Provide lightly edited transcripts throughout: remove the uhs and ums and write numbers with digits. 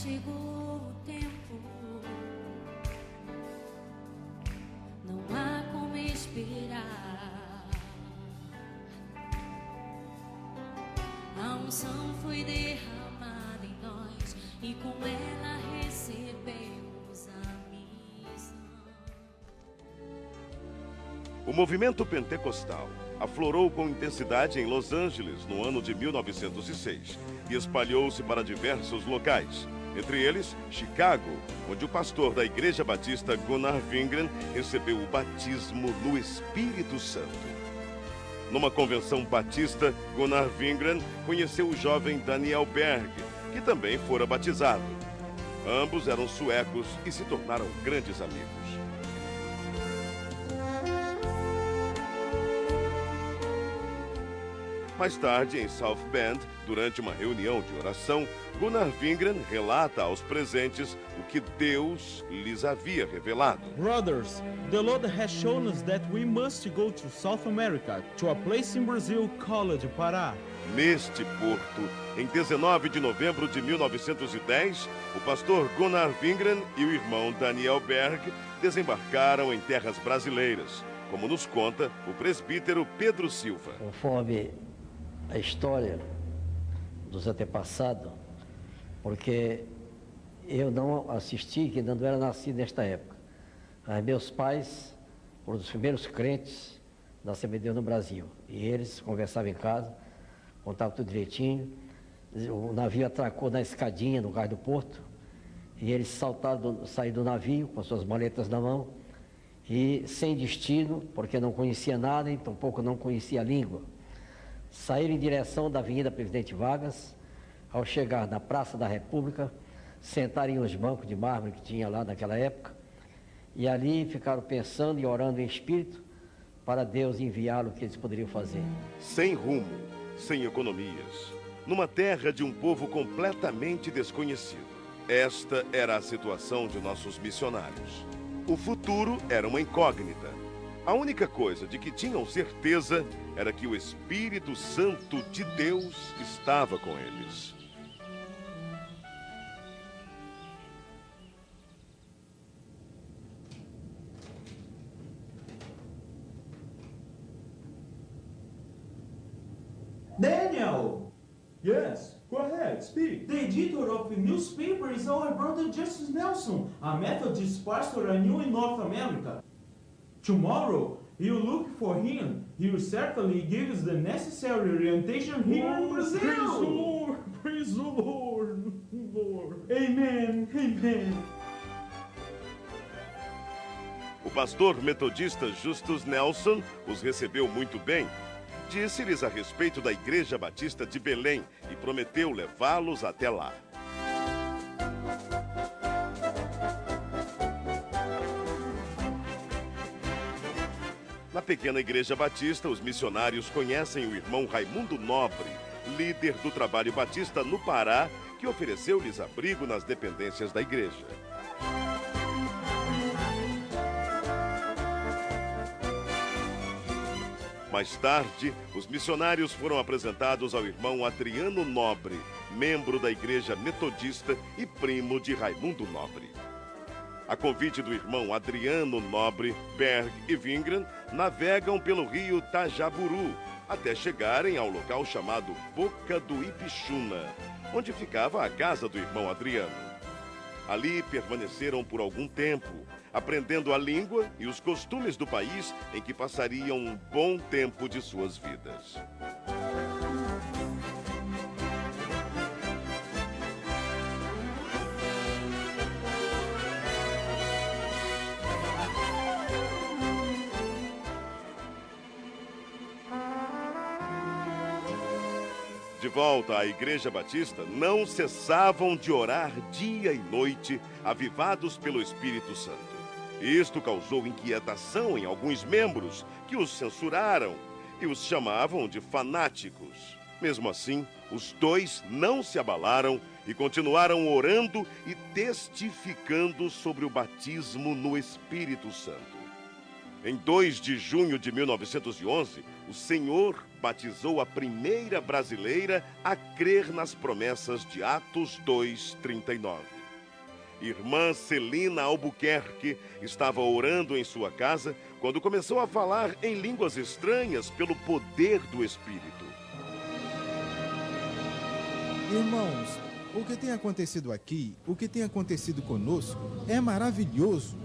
chegou o tempo, não há como esperar. A unção foi derramada em nós e com ela recebemos a missão. O movimento pentecostal aflorou com intensidade em Los Angeles no ano de 1906 e espalhou-se para diversos locais, entre eles Chicago, onde o pastor da Igreja Batista Gunnar Wingren recebeu o batismo no Espírito Santo. Numa convenção batista, Gunnar Wingren conheceu o jovem Daniel Berg, que também fora batizado. Ambos eram suecos e se tornaram grandes amigos. Mais tarde, em South Bend, durante uma reunião de oração, Gunnar Wingren relata aos presentes o que Deus lhes havia revelado. Brothers, the Lord has shown us that we must go to South America, to a place in Brazil called Pará. Neste porto, em 19 de novembro de 1910, o pastor Gunnar Wingren e o irmão Daniel Berg desembarcaram em terras brasileiras, como nos conta o presbítero Pedro Silva. Conforme a história dos antepassados, porque eu não assisti, que não era nascido nesta época. Mas meus pais foram os primeiros crentes da Assembleia de Deus no Brasil. E eles conversavam em casa, contavam tudo direitinho. O navio atracou na escadinha no cais do porto. E eles saíram do navio com suas maletas na mão. E sem destino, porque não conhecia nada e tampouco não conhecia a língua. Saíram em direção da Avenida Presidente Vargas. Ao chegar na Praça da República, sentaram em uns bancos de mármore que tinha lá naquela época, e ali ficaram pensando e orando em espírito para Deus enviá-lo o que eles poderiam fazer. Sem rumo, sem economias, numa terra de um povo completamente desconhecido. Esta era a situação de nossos missionários. O futuro era uma incógnita. A única coisa de que tinham certeza era que o Espírito Santo de Deus estava com eles. Daniel! Yes, go ahead, speak. The editor of the newspaper is our brother Justice Nelson, a Methodist pastor I knew in North America. Tomorrow, you look for him. He will certainly give us the necessary orientation here in Brazil. Praise the Lord, praise the Lord, Lord. Amen, amen. O pastor metodista Justus Nelson os recebeu muito bem. Disse-lhes a respeito da Igreja Batista de Belém e prometeu levá-los até lá. Na pequena Igreja Batista, os missionários conhecem o irmão Raimundo Nobre, líder do trabalho batista no Pará, que ofereceu-lhes abrigo nas dependências da igreja. Mais tarde, os missionários foram apresentados ao irmão Adriano Nobre, membro da Igreja Metodista e primo de Raimundo Nobre. A convite do irmão Adriano Nobre, Berg e Wingren navegam pelo rio Tajaburu até chegarem ao local chamado Boca do Ipixuna, onde ficava a casa do irmão Adriano. Ali permaneceram por algum tempo, aprendendo a língua e os costumes do país em que passariam um bom tempo de suas vidas. De volta à Igreja Batista, não cessavam de orar dia e noite, avivados pelo Espírito Santo. Isto causou inquietação em alguns membros, que os censuraram e os chamavam de fanáticos. Mesmo assim, os dois não se abalaram e continuaram orando e testificando sobre o batismo no Espírito Santo. Em 2 de junho de 1911, o Senhor batizou a primeira brasileira a crer nas promessas de Atos 2:39. Irmã Celina Albuquerque estava orando em sua casa quando começou a falar em línguas estranhas pelo poder do Espírito. Irmãos, o que tem acontecido aqui, o que tem acontecido conosco, é maravilhoso.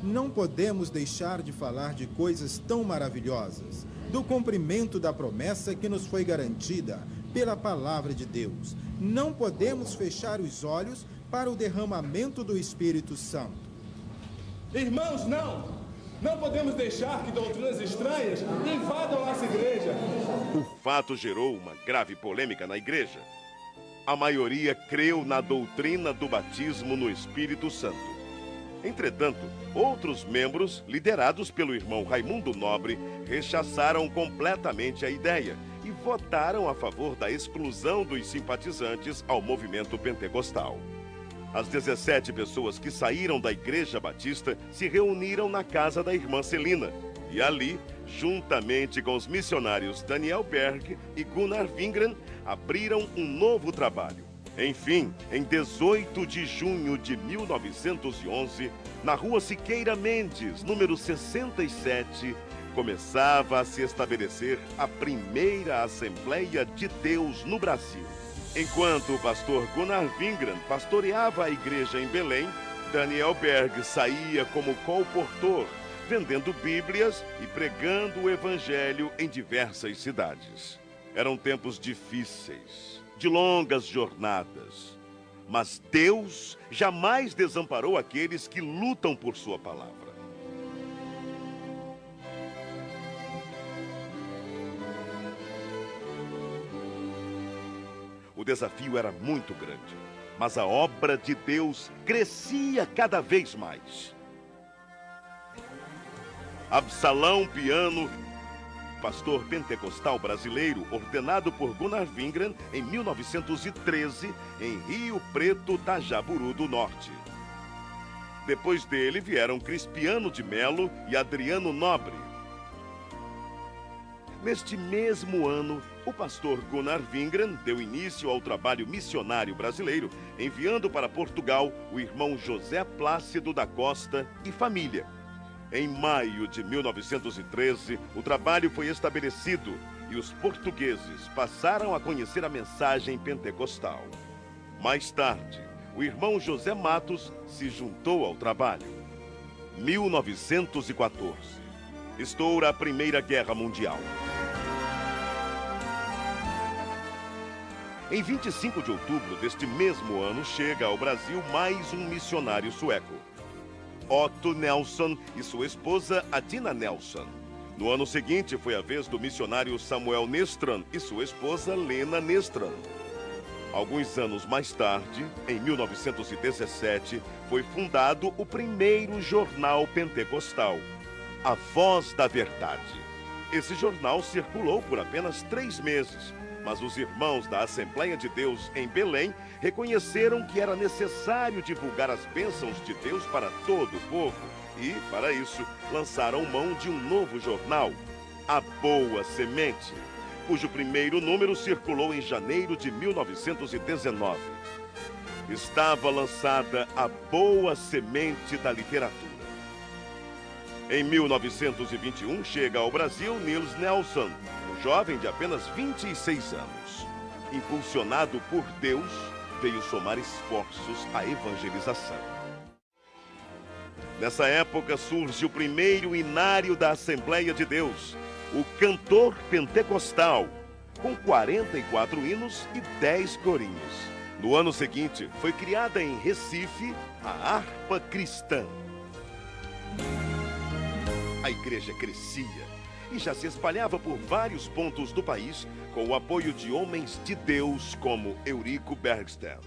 Não podemos deixar de falar de coisas tão maravilhosas, do cumprimento da promessa que nos foi garantida pela palavra de Deus. Não podemos fechar os olhos para o derramamento do Espírito Santo. Irmãos, não podemos deixar que doutrinas estranhas invadam nossa igreja. O fato gerou uma grave polêmica na igreja. A maioria creu na doutrina do batismo no Espírito Santo. Entretanto, outros membros, liderados pelo irmão Raimundo Nobre, rechaçaram completamente a ideia e votaram a favor da exclusão dos simpatizantes ao movimento pentecostal. As 17 pessoas que saíram da Igreja Batista se reuniram na casa da irmã Celina e ali, juntamente com os missionários Daniel Berg e Gunnar Wingren, abriram um novo trabalho. Enfim, em 18 de junho de 1911, na rua Siqueira Mendes, número 67, começava a se estabelecer a primeira Assembleia de Deus no Brasil. Enquanto o pastor Gunnar Wingren pastoreava a igreja em Belém, Daniel Berg saía como colportor, vendendo Bíblias e pregando o Evangelho em diversas cidades. Eram tempos difíceis, de longas jornadas, mas Deus jamais desamparou aqueles que lutam por sua palavra. O desafio era muito grande, mas a obra de Deus crescia cada vez mais. Absalão Piano, pastor pentecostal brasileiro, ordenado por Gunnar Wingren em 1913, em Rio Preto, Tajaburu do Norte. Depois dele vieram Crispiano de Melo e Adriano Nobre. Neste mesmo ano, o pastor Gunnar Wingren deu início ao trabalho missionário brasileiro, enviando para Portugal o irmão José Plácido da Costa e família. Em maio de 1913, o trabalho foi estabelecido e os portugueses passaram a conhecer a mensagem pentecostal. Mais tarde, o irmão José Matos se juntou ao trabalho. 1914. Estoura a Primeira Guerra Mundial. Em 25 de outubro deste mesmo ano, chega ao Brasil mais um missionário sueco, Otto Nelson e sua esposa Adina Nelson. No ano seguinte, foi a vez do missionário Samuel Nestran e sua esposa Lena Nestran. Alguns anos mais tarde, em 1917, foi fundado o primeiro jornal pentecostal, A Voz da Verdade. Esse jornal circulou por apenas 3 meses, mas os irmãos da Assembleia de Deus em Belém reconheceram que era necessário divulgar as bênçãos de Deus para todo o povo e, para isso, lançaram mão de um novo jornal, A Boa Semente, cujo primeiro número circulou em janeiro de 1919. Estava lançada a Boa Semente da Literatura. Em 1921, chega ao Brasil Niels Nelson, um jovem de apenas 26 anos. Impulsionado por Deus, veio somar esforços à evangelização. Nessa época surge o primeiro inário da Assembleia de Deus, o Cantor Pentecostal, com 44 hinos e 10 corinhos. No ano seguinte, foi criada em Recife a Harpa Cristã. A igreja crescia e já se espalhava por vários pontos do país com o apoio de homens de Deus como Eurico Bergsten,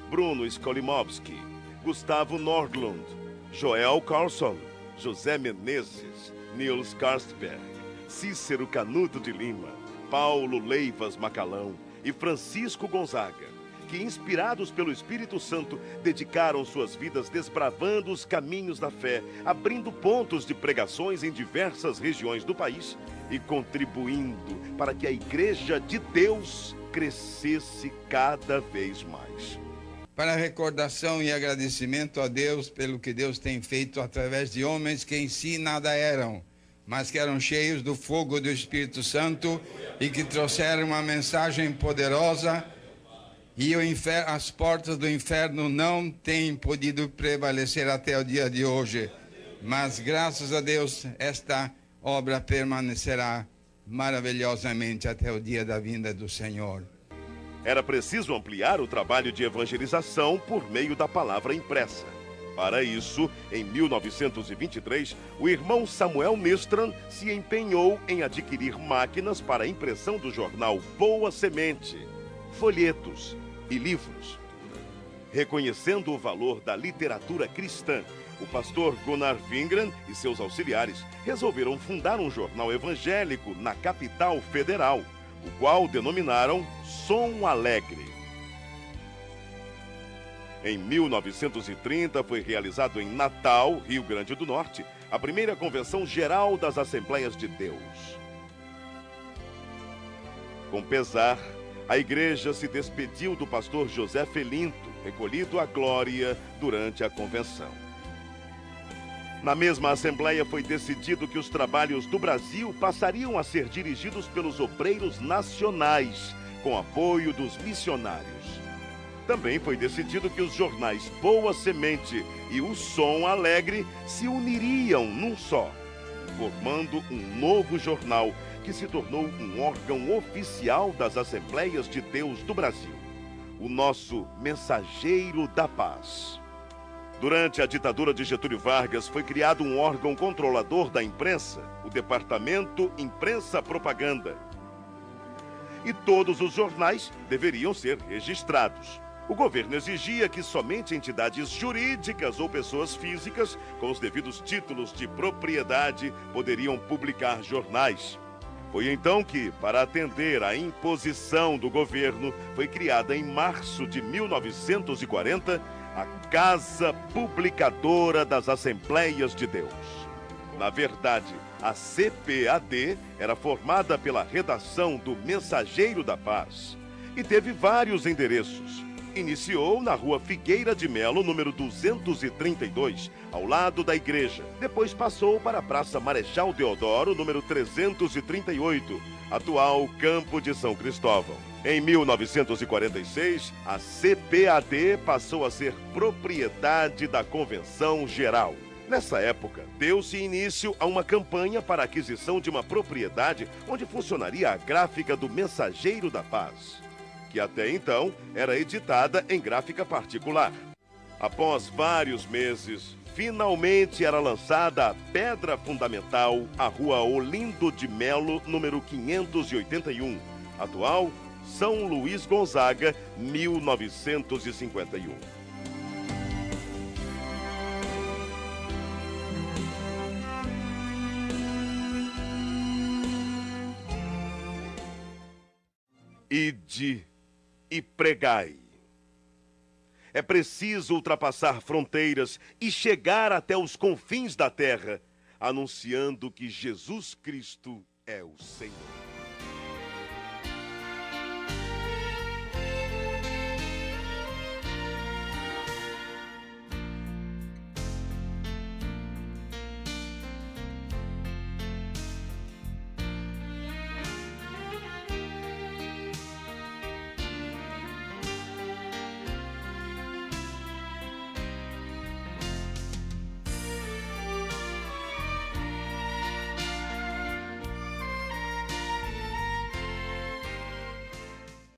Bruno Skolimowski, Gustavo Nordlund, Joel Carlson, José Menezes, Niels Karstberg, Cícero Canuto de Lima, Paulo Leivas Macalão e Francisco Gonzaga, que, inspirados pelo Espírito Santo, dedicaram suas vidas desbravando os caminhos da fé, abrindo pontos de pregações em diversas regiões do país e contribuindo para que a Igreja de Deus crescesse cada vez mais. Para recordação e agradecimento a Deus pelo que Deus tem feito através de homens que em si nada eram, mas que eram cheios do fogo do Espírito Santo e que trouxeram uma mensagem poderosa, e as portas do inferno não têm podido prevalecer até o dia de hoje. Mas, graças a Deus, esta obra permanecerá maravilhosamente até o dia da vinda do Senhor. Era preciso ampliar o trabalho de evangelização por meio da palavra impressa. Para isso, em 1923, o irmão Samuel Nistran se empenhou em adquirir máquinas para a impressão do jornal Boa Semente, folhetos e livros. Reconhecendo o valor da literatura cristã, o pastor Gunnar Wingren e seus auxiliares resolveram fundar um jornal evangélico na capital federal, o qual denominaram Som Alegre. Em 1930 foi realizado em Natal, Rio Grande do Norte, a primeira Convenção Geral das Assembleias de Deus. Com pesar, a igreja se despediu do pastor José Felinto, recolhido à glória durante a convenção. Na mesma assembleia foi decidido que os trabalhos do Brasil passariam a ser dirigidos pelos obreiros nacionais, com apoio dos missionários. Também foi decidido que os jornais Boa Semente e o Som Alegre se uniriam num só, formando um novo jornal que se tornou um órgão oficial das Assembleias de Deus do Brasil, o nosso Mensageiro da Paz. Durante a ditadura de Getúlio Vargas, foi criado um órgão controlador da imprensa, o Departamento Imprensa Propaganda. E todos os jornais deveriam ser registrados. O governo exigia que somente entidades jurídicas ou pessoas físicas, com os devidos títulos de propriedade, poderiam publicar jornais. Foi então que, para atender à imposição do governo, foi criada em março de 1940 a Casa Publicadora das Assembleias de Deus. Na verdade, a CPAD era formada pela redação do Mensageiro da Paz e teve vários endereços. Iniciou na Rua Figueira de Melo, número 232, ao lado da igreja. Depois passou para a Praça Marechal Deodoro, número 338, atual Campo de São Cristóvão. Em 1946, a CPAD passou a ser propriedade da Convenção Geral. Nessa época, deu-se início a uma campanha para a aquisição de uma propriedade onde funcionaria a gráfica do Mensageiro da Paz, que até então era editada em gráfica particular. Após vários meses, finalmente era lançada a pedra fundamental, a Rua Olindo de Melo, número 581, atual São Luís Gonzaga, 1951. Ide e pregai. É preciso ultrapassar fronteiras e chegar até os confins da terra, anunciando que Jesus Cristo é o Senhor.